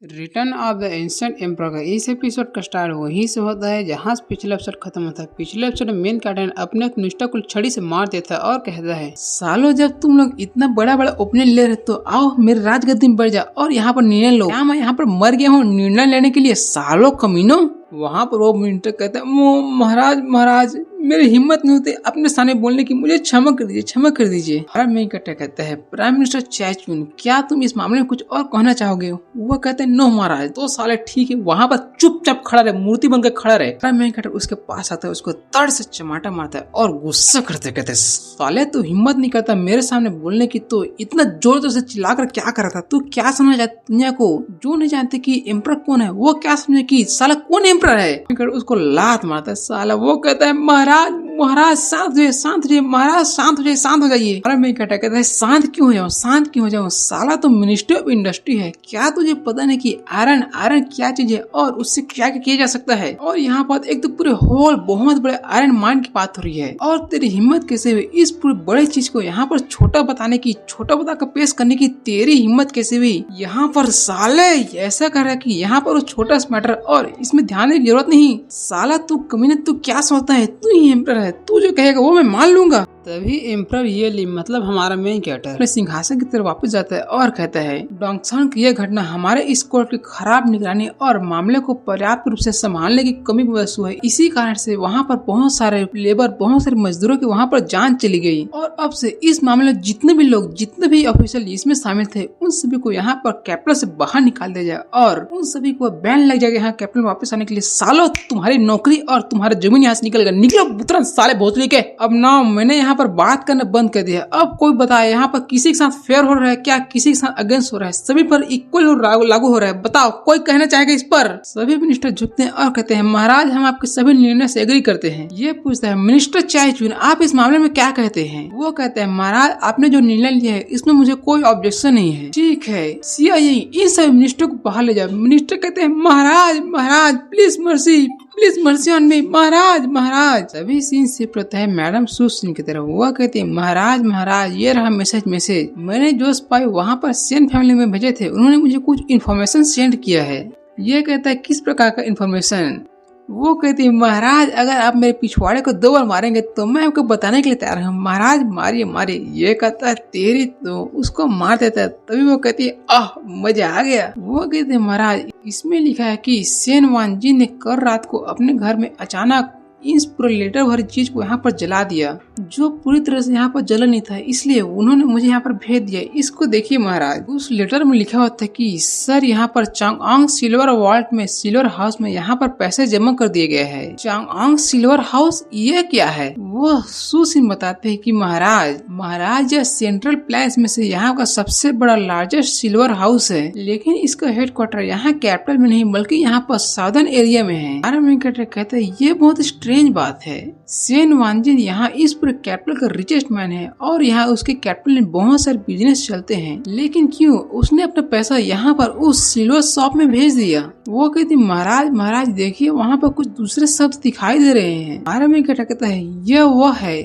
Return of the ancient emperor का इस episode का स्टार्ट वहीं से होता है जहां पिछले एपिसोड खत्म होता है। पिछले एपिसोड में मेन कैप्टन अपने एक निष्ठा को छड़ी से मार देता है और कहता है, सालों जब तुम लोग इतना बड़ा बड़ा ओपिनियन ले रहे तो आओ मेरे राजगद्दी में बैठ जाओ और यहाँ पर निर्णय लो। क्या मैं यहाँ पर मर गया हूँ निर्णय लेने के लिए सालों कमीनों। वहाँ पर वो मिनट कहता है, महाराज मेरी हिम्मत नहीं होती अपने सामने बोलने की, मुझे क्षमा कर दीजिए। प्राइम मिनिस्टर कहता है, प्राइम मिनिस्टर चाय चुन, क्या तुम इस मामले में कुछ और कहना चाहोगे? वो कहते हैं, नो महाराज। तो साले ठीक है, वहाँ पर चुपचाप खड़ा रहे, मूर्ति बनकर खड़ा रहे। प्राइम मिनिस्टर उसके पास आता है, उसको तड़ से चमाटा मारता है और गुस्सा करते कहते, साले तू हिम्मत नहीं करता मेरे सामने बोलने की, तो इतना जोर जोर से चिल्लाकर क्या कर रहा था? तू क्या समझ दुनिया को? जो नहीं जानते कि एम्परर कौन है वो क्या समझे कि साला कौन एम्परर है? उसको लात मारता है साला। वो कहता है, महाराज शांत हो जाइए, महाराज शांत हो जाइए। अरे मैं कहता है, शांत क्यों हो जाऊं? साला तो मिनिस्टर ऑफ इंडस्ट्री है, क्या तुझे पता नहीं कि आयरन क्या चीज है और उससे क्या किया जा सकता है? और यहाँ पर एक तो पूरे होल बहुत बड़े आयरन माइन की बात हो रही है और तेरी हिम्मत कैसे हुई इस पूरी बड़े चीज को यहाँ पर छोटा बताकर पेश करने की? तेरी हिम्मत कैसे हुई? यहाँ पर साले ऐसा कर रहा है कि यहाँ पर वो छोटा मैटर और इसमें ध्यान देने की जरूरत नहीं। साला तू कमीने, तू क्या सोचता है तू ही एम्परर है, तू जो कहेगा वो मैं मान लूंगा। तभी एम्परर ये ली मतलब हमारा मेन कैरेक्टर अपने सिंहासन की तरफ वापस जाता है और कहता है, डोंगसान की यह घटना हमारे इस कोर्ट की खराब निगरानी और मामले को पर्याप्त रूप से संभालने की कमी की वजह से हुआ है। इसी कारण से वहाँ पर बहुत सारे मजदूरों की वहाँ पर जान चली गई और अब से इस मामले में जितने भी ऑफिशियल इसमें शामिल थे उन सभी को यहाँ पर कैपिटल से बाहर निकाल दिया जाए और उन सभी को बैन लग जाएगा यहाँ कैपिटल में वापस आने के लिए। सालों तुम्हारी नौकरी और तुम्हारा जमीन यहाँ से निकलो तुरंत साले भोसड़ी के। अब ना मैंने यहाँ पर बात करना बंद कर दिया। अब कोई बताए यहाँ पर किसी के साथ फेयर हो रहा है क्या, किसी के साथ अगेंस्ट हो रहा है? सभी पर इक्वल लागू हो रहा है? बताओ कोई कहना चाहेगा इस पर? सभी मिनिस्टर झुकते हैं और कहते हैं, महाराज हम आपके सभी निर्णय से एग्री करते हैं। ये पूछता है, मिनिस्टर चाय चुन आप इस मामले में क्या कहते हैं? वो कहते हैं, महाराज आपने जो निर्णय लिया है इसमें मुझे कोई ऑब्जेक्शन नहीं है। ठीक है, सीआईए इन सभी मिनिस्टर को बाहर ले जाओ। मिनिस्टर कहते हैं, महाराज प्लीज मर्सी ऑन मी, महाराज। सभी सीन शिफ्ट होता है मैडम सुसिन की तरफ। वो कहती है, महाराज ये रहा मैसेज। मैंने जो स्पाई वहाँ पर सेन फैमिली में भेजे थे उन्होंने मुझे कुछ इन्फॉर्मेशन सेंड किया है। ये कहता है, किस प्रकार का इन्फॉर्मेशन? वो कहती है, महाराज अगर आप मेरे पिछवाड़े को 2 बार मारेंगे तो मैं आपको बताने के लिए तैयार हूँ। महाराज मारिए। ये कहता है, तेरी तो उसको मार देता है। तभी वो कहती है, मजा आ गया। वो कहते हैं, महाराज इसमें लिखा है कि सेन वानजी ने कल रात को अपने घर में अचानक इस पूरे लेटर भरी चीज को यहाँ पर जला दिया जो पूरी तरह से यहाँ पर जला नहीं था, इसलिए उन्होंने मुझे यहाँ पर भेज दिया। इसको देखिए महाराज। उस लेटर में लिखा हुआ था कि सर यहाँ पर चांगआंग सिल्वर वॉल्ट में सिल्वर हाउस में यहाँ पर पैसे जमा कर दिए गए हैं। चांगआंग सिल्वर हाउस ये क्या है? वो सुसिन बताते हैं कि महाराज यह सेंट्रल प्लेस में से यहाँ का सबसे बड़ा लार्जेस्ट सिल्वर हाउस है, लेकिन इसका हेडक्वार्टर यहाँ कैपिटल में नहीं बल्कि यहाँ पर साउदर्न एरिया में है। कहते हैं, ये बहुत स्ट्रेंज बात है। सेन वानजी यहाँ इस पूरे कैपिटल का रिचेस्ट मैन है और यहाँ उसके कैपिटल में बहुत सारे बिजनेस चलते हैं, लेकिन क्यों उसने अपना पैसा यहाँ पर उस सिल्वर शॉप में भेज दिया? वो कहती, महाराज देखिए वहाँ पर कुछ दूसरे शब्द दिखाई दे रहे हैं। कहता है, यह वो है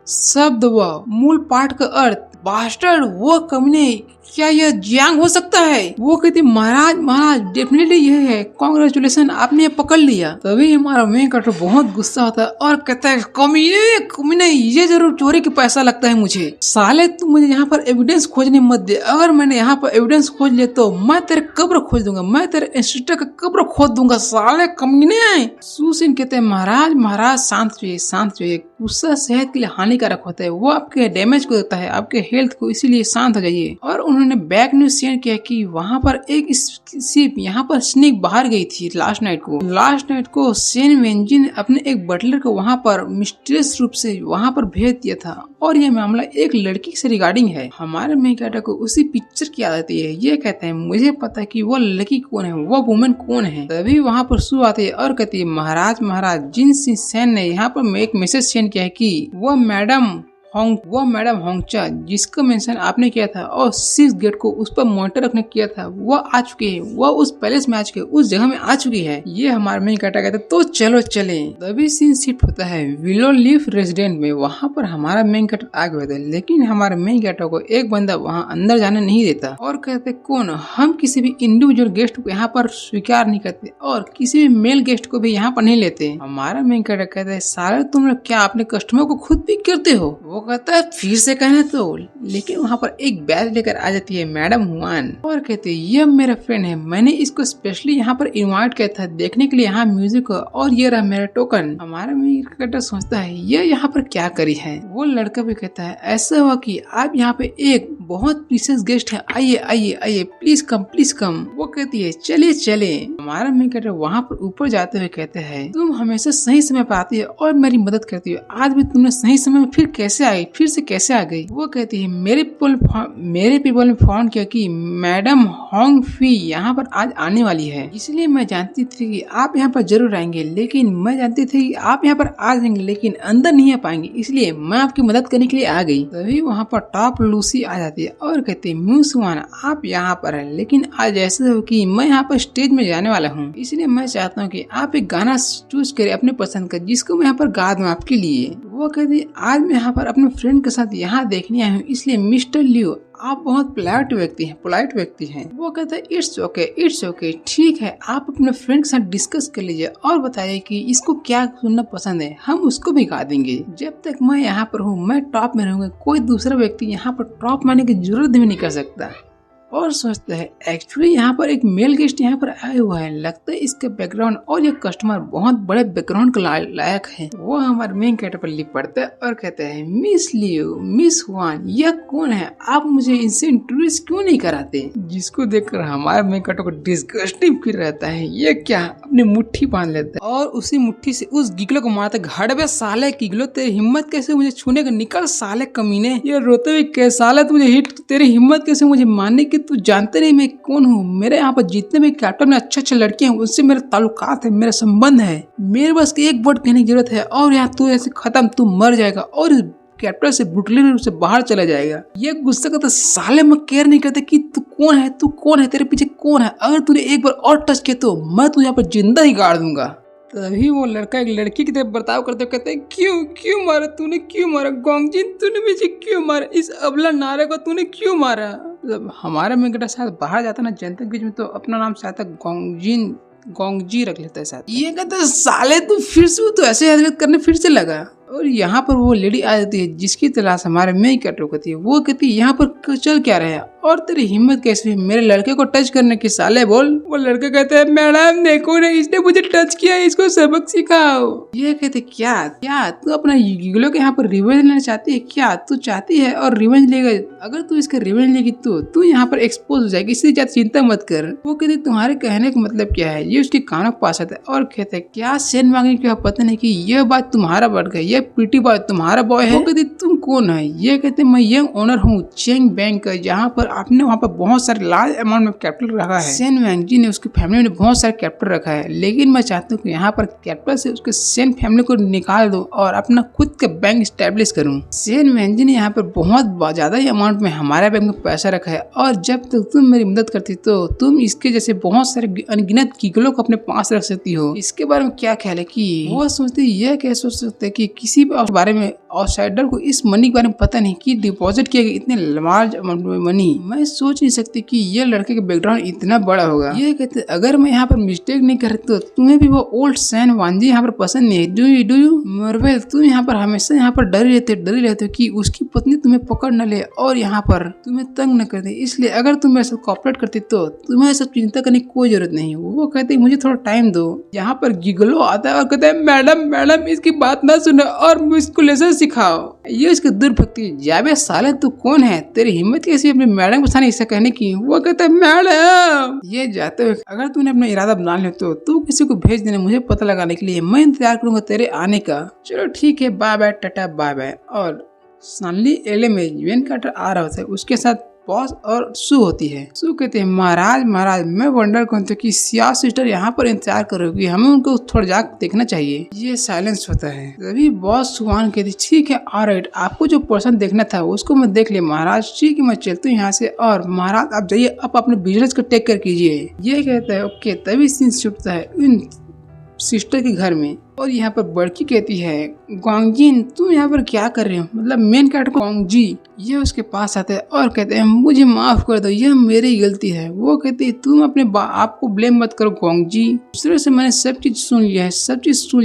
शब्द व मूल पाठ का अर्थ बास्टर्ड वो कमीने, क्या यह जियांग हो सकता है? वो कहती, महाराज डेफिनेटली यह है, कांग्रेचुलेशन आपने पकड़ लिया। तभी हमारा मेन कैरेक्टर बहुत गुस्सा होता है और कहता है, कमीने ये जरूर चोरी के पैसा लगता है मुझे। साले तू मुझे यहाँ पर एविडेंस खोजने मत दे, अगर मैंने यहाँ पर एविडेंस खोज लिया तो मैं तेरे कब्र खोज दूंगा, मैं तेरे इंस्टीट्यूट का कब्र खोद दूंगा साले कमीने। सुसिन कहते हैं, महाराज शांत रहिए, गुस्सा सेहत के लिए हानिकारक होता है, वो आपके डैमेज को देता है, आपके हेल्थ को, इसीलिए शांत हो जाइए। और उन्होंने बैक न्यूज शेयर किया कि वहाँ पर एक शिप यहाँ पर स्नेक बाहर गई थी लास्ट नाइट को सेन वेंजी ने अपने एक बटलर को वहाँ पर मिस्टीरियस रूप से वहाँ पर भेज दिया था और यह मामला एक लड़की से रिगार्डिंग है। हमारे मेन कैरेक्टर को उसी पिक्चर की याद आती है। ये कहता है, मुझे पता है कि वो लड़की कौन है, वो वुमेन कौन है। तभी वहाँ पर सू आती है और कहती है, महाराज जिन सेन ने यहाँ पर एक मैसेज सेंड किया है कि वो मैडम वो मैडम होंगचा जिसका मेंशन आपने किया था और 6 गेट को उस पर मॉनिटर रखने किया था वो आ चुकी है, वो उस पैलेस में आ चुकी है, उस जगह में आ चुकी है। ये हमारे मेन कैरेक्टर कहते तो चलो चले। तभी सीन शिफ्ट होता है विलो लीफ रेसिडेंट में। वहाँ पर हमारा मेन कैरेक्टर आ गए थे, लेकिन हमारे मेन कैरेक्टर को एक बंदा वहाँ अंदर जाने नहीं देता और कहते कौन, हम किसी भी इंडिविजुअल गेस्ट को यहाँ पर स्वीकार नहीं करते और किसी भी मेल गेस्ट को भी यहाँ पर नहीं लेते। हमारा मेन कैरेक्टर कहता है सारे तुम लोग क्या अपने कस्टमर को खुद पिक करते हो? वो कहता है फिर से कहना तो, लेकिन वहाँ पर एक बैग लेकर आ जाती है मैडम हुआन और कहते है ये मेरा फ्रेंड है, मैंने इसको स्पेशली यहाँ पर इनवाइट किया था देखने के लिए यहाँ म्यूजिक और ये रहा मेरा टोकन। हमारा मेन कैरेक्टर सोचता है ये यहाँ पर क्या करी है। वो लड़का भी कहता है ऐसा हुआ कि आप यहाँ पे एक बहुत प्रीशियस गेस्ट है, आइए आइए आइए प्लीज कम। वो कहती है चलिए चले। हमारा मेन कैरेक्टर वहाँ पर ऊपर जाते हुए कहते हैं तुम हमेशा सही समय पर आती है और मेरी मदद करती हो, आज भी तुमने सही समय में फिर से कैसे आ गई? वो कहती है मेरे पीपल ने फोन किया कि मैडम होंग फी यहाँ पर आज आने वाली है, इसलिए मैं जानती थी कि आप यहाँ पर जरूर आएंगे, लेकिन मैं जानती थी कि आप यहाँ पर आ जाएंगे लेकिन अंदर नहीं आ पाएंगे, इसलिए मैं आपकी मदद करने के लिए आ गई। तभी वहाँ पर टॉप लूसी आ जाती है और कहती है म्यूस हुआन आप यहाँ पर है, लेकिन आज ऐसा हो कि मैं यहाँ पर स्टेज में जाने वाला हूँ, इसलिए मैं चाहता हूँ कि आप एक गाना चूज करें अपने पसंद का जिसको मैं यहाँ पर गा दूँ आपके लिए। वो कहती है आज मैं यहाँ पर अपने फ्रेंड के साथ यहाँ देखने आया हूँ, इसलिए मिस्टर लियो आप बहुत पोलाइट व्यक्ति हैं। वो कहता है इट्स ओके ठीक है, आप अपने फ्रेंड के साथ डिस्कस कर लीजिए और बताइए कि इसको क्या सुनना पसंद है, हम उसको भी गा देंगे। जब तक मैं यहाँ पर हूँ मैं टॉप में रहूंगा, कोई दूसरा व्यक्ति यहाँ पर टॉप में आने की जरूरत भी नहीं कर सकता। और सोचता है एक्चुअली यहाँ पर एक मेल गेस्ट यहाँ पर आया हुआ है, लगता है इसका बैकग्राउंड और ये कस्टमर बहुत बड़े बैकग्राउंड के लायक है। वो हमारे मेन कैरेक्टर पर लिप पड़ता है और कहता है मिस लियो मिस हुआन यह कौन है, आप मुझे इनसे इंट्रोड्यूस क्यों नहीं कराते? जिसको देखकर हमारे मेन कैरेक्टर को डिस्गस्टिंग फील रहता है, ये क्या, अपनी मुट्ठी बांध लेता है और उसी मुट्ठी से उस गिगलो को मारता है। घड़बे साले गिगलो तेरी हिम्मत कैसे मुझे छूने का, निकल साले कमीने। ये रोते हुए कैसे साले तुझे हिट, तेरी हिम्मत कैसे मुझे मारने की, तू जानते नहीं मैं कौन हूँ? मेरे यहाँ पर जितने भी कैप्टन में अच्छे लड़के हैं उनसे मेरे ताल्लुकात है, मेरा संबंध है, मेरे बस एक वर्ड कहने की जरूरत है और यहाँ तू ऐसे खत्म, तू मर जाएगा और इस कैप्टन से ब्रूटली रूप से बाहर चला जाएगा। ये गुस्सा करता साले मैं केयर नहीं करते कि तू कौन है, तेरे पीछे कौन है, अगर तूने एक बार और टच किया तो मैं तुझे यहाँ पर जिंदा ही गाड़ दूंगा। तभी वो लड़का एक लड़की की तरफ बर्ताव करते हुए कहते हैं क्यों मारा तूने, क्यों मारा गोंगजिन, तूने मुझे क्यों मारा, इस अबला नारे को तूने क्यों मारा? जब हमारा मेंगटा शायद बाहर जाता ना जनता के बीच में तो अपना नाम शायद गोंगजी रख लेता है शायद। ये कहता है साले तू फिर से तो ऐसे हरकत करने फिर से लगा। और यहाँ पर वो लेडी आ जाती है जिसकी तलाश हमारे मेन कैरेक्टर को होती है। वो कहती है यहाँ पर चल क्या रहे और तेरी हिम्मत कैसे हुई मेरे लड़के को टच करने की, साले बोल। वो लड़का कहता है मैडम देखो ना इसने मुझे टच किया, इसको सबक सिखाओ। ये कहते क्या तू अपना गिगलो के यहाँ पर रिवेंज लेना चाहती है क्या? तू चाहती है और रिवेंज लेगा, अगर तू इसका रिवेंज लेगी तो तू यहाँ पर एक्सपोज हो जाएगी, इससे ज्यादा चिंता मत कर। वो कहते तुम्हारे कहने का मतलब क्या है? ये उसके कानों के पास आता है और कहते क्या सेन मांगने की पता नहीं कि यह बात तुम्हारा बढ़ गई, ये प्रीटी बॉय तुम्हारा बॉय है। वो कहते तुम कौन है? ये कहते मैं यंग ओनर हूँ चेंग बैंक का, जहाँ पर आपने वहाँ पर बहुत सारे लार्ज अमाउंट में कैपिटल रखा है। सेन वैंग जी ने उसकी फैमिली में बहुत सारे कैपिटल रखा है, लेकिन मैं चाहता हूँ कि यहाँ पर कैपिटल से उसके सेन फैमिली को निकाल दो और अपना खुद का बैंक स्टैब्लिश करूँ। सेन वैंग जी ने यहाँ पर बहुत ज्यादा ही अमाउंट में हमारे बैंक में पैसा रखा है और जब तक तुम मेरी मदद करती तो तुम इसके जैसे बहुत सारे अनगिनत गिगलों को अपने पास रख सकती हो। इसके बारे में क्या ख्याल है? कि वो सोचते यह क्या सोच सकते कि किसी भी बारे में आउटसाइडर को इस मनी के बारे में पता नहीं कि डिपॉजिट किया गया इतने लार्ज अमाउंट में मनी। मैं सोच नहीं सकती कि ये लड़के का बैकग्राउंड इतना बड़ा होगा। ये कहते अगर मैं यहाँ पर मिस्टेक नहीं कर तो तुम्हें भी वो ओल्ड सैन वांजी यहाँ पर पसंद नहीं है। डू यू मरवेल तुम यहाँ पर हमेशा यहाँ पर डरे रहते हो कि उसकी पत्नी तुम्हें पकड़ न ले और यहाँ पर तुम्हें तंग न कर दे, इसलिए अगर तुम मेरे साथ कॉपरेट करती तो तुम्हें सब चिंता करने की कोई जरूरत नहीं। वो कहते मुझे थोड़ा टाइम दो। यहाँ पर गिगलो आता है और कहता है मैडम इसकी बात ना सुनो और मुझको लेसन सिखाओ। ये इसकी दुर्भक्ति। जाबे साले तू कौन है, तेरी हिम्मत कैसी अपनी मैडम के सामने ऐसा कहने की? वो कहता है मैडम ये जाते हुए अगर तूने अपना इरादा बना लिया तो तू किसी को भेज देना मुझे पता लगाने के लिए, मैं इंतजार करूंगा तेरे आने का। चलो ठीक है bye bye tata bye bye. और सनली एले में यूएन कार्टर आ रहा होता है, उसके साथ बॉस और सू होती है। सू कहते हैं महाराज मैं वंडर करता हूँ कि सिया सिस्टर यहाँ पर इंतजार करोगी, हमें उनको थोड़ा जाकर देखना चाहिए। ये साइलेंस होता है। तभी बॉस सुहान कहती ठीक है ऑलराइट, आपको जो पर्सन देखना था उसको मैं देख लिया महाराज, ठीक है मैं चलती हूँ यहाँ से, और महाराज आप जाइए, आप अपने बिजनेस को टेक केयर कीजिए। ये कहता है ओके। तभी सीन छूटता है इन सिस्टर के घर में, और यहाँ पर बड़की कहती है ग्वांगजिन तुम यहाँ पर क्या कर रहे हो, मतलब मेन कैरेक्टर ग्वांगजी ये उसके पास आते हैं और कहते हैं मुझे माफ कर दो, यह मेरी गलती है। वो कहती है तुम अपने आप को ब्लेम मत करो ग्वांगजी, दूसरे से मैंने सब चीज सुन लिया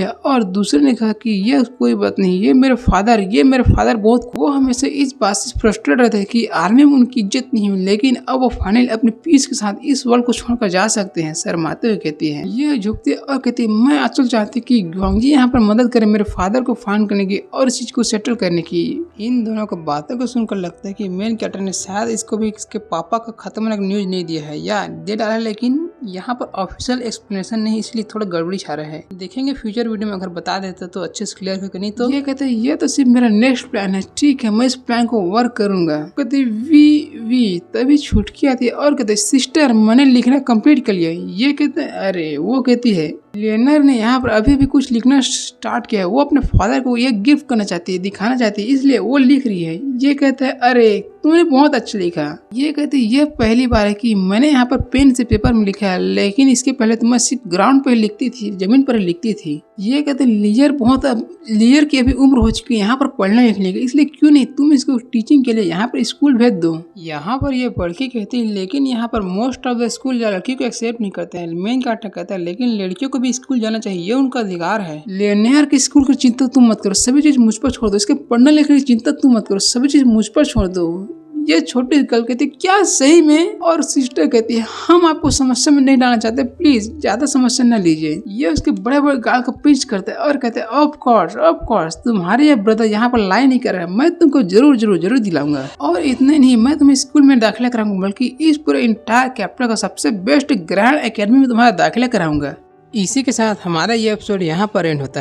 है, और दूसरे ने कहा कि यह कोई बात नहीं, ये मेरे फादर बहुत, वो हमेशा इस बात से फ्रस्ट्रेट रहते हैं कि आर्मी में उनकी इज्जत नहीं हुई, लेकिन अब वो फाइनली अपने पीस के साथ इस वर्ल्ड को छोड़कर जा सकते हैं। शर्माते हुए कहती है, ये झुकती और कहती है मैं अचल चाहती कि ग्वांगजी यहाँ पर मदद करे मेरे फादर को फाइंड करने की और इस चीज को सेटल करने की। इन दोनों को बातों को सुनकर लगता है कि मेन कैरेक्टर ने शायद इसको भी इसके पापा का खत्म होने का न्यूज नहीं दिया है या दे डाला है, लेकिन यहाँ पर ऑफिशियल एक्सप्लेनेशन नहीं, इसलिए थोड़ा गड़बड़ी छा रहा है। देखेंगे फ्यूचर वीडियो में, अगर बता देता तो अच्छे से क्लियर करके, नहीं तो ये कहते हैं ये तो सिर्फ मेरा नेक्स्ट प्लान है, ठीक है मैं इस प्लान को वर्क करूंगा। कहते वी तभी छुटकी आती है और कहते सिस्टर मैंने लिखना कंप्लीट कर लिया। ये कहते हैं अरे, वो कहती है लियोनर ने यहाँ पर अभी भी कुछ लिखना स्टार्ट किया है, वो अपने फादर को ये गिफ्ट करना चाहती है, दिखाना चाहती है, इसलिए वो लिख रही है। ये कहता है अरे तुमने बहुत अच्छा लिखा। ये कहते है ये पहली बार है कि मैंने यहाँ पर पेन से पेपर में लिखा है, लेकिन इसके पहले तो मैं सिर्फ ग्राउंड पर लिखती थी, जमीन पर लिखती थी। ये कहते लियर की अभी उम्र हो चुकी है यहाँ पर पढ़ने लिखने की, इसलिए क्यों नहीं तुम इसको टीचिंग के लिए यहाँ पर स्कूल भेज दो। यहाँ पर ये लड़की कहती है, लेकिन यहाँ पर मोस्ट ऑफ द स्कूल लड़की को एक्सेप्ट नहीं करते हैं। मेन कैरेक्टर कहता है लेकिन लड़कियों को भी स्कूल जाना चाहिए, ये उनका अधिकार है। लियोनियर की स्कूल की चिंता तुम मत करो, सभी चीज मुझ पर छोड़ दो, इसके पढ़ने लिखने की चिंता तुम मत करो, सभी चीज मुझ पर छोड़ दो। ये छोटी गर्ल कहती है क्या सही में, और सिस्टर कहती है हम आपको समस्या में नहीं डालना चाहते, प्लीज ज्यादा समस्या न लीजिए। ये उसके बड़े बड़े गाल को पिंच करते हैं और कहते हैं ऑफ कोर्स तुम्हारे ये ब्रदर यहाँ पर लाई नहीं कर रहा है, मैं तुमको जरूर दिलाऊंगा, और इतने नहीं मैं तुम्हें स्कूल में दाखिला कराऊंगा, बल्कि इस पूरे इंटायर कैपिटल का सबसे बेस्ट ग्रैंड एकेडमी में तुम्हारा दाखिला कराऊंगा। इसी के साथ हमारा ये एपिसोड यहाँ पर एंड होता है।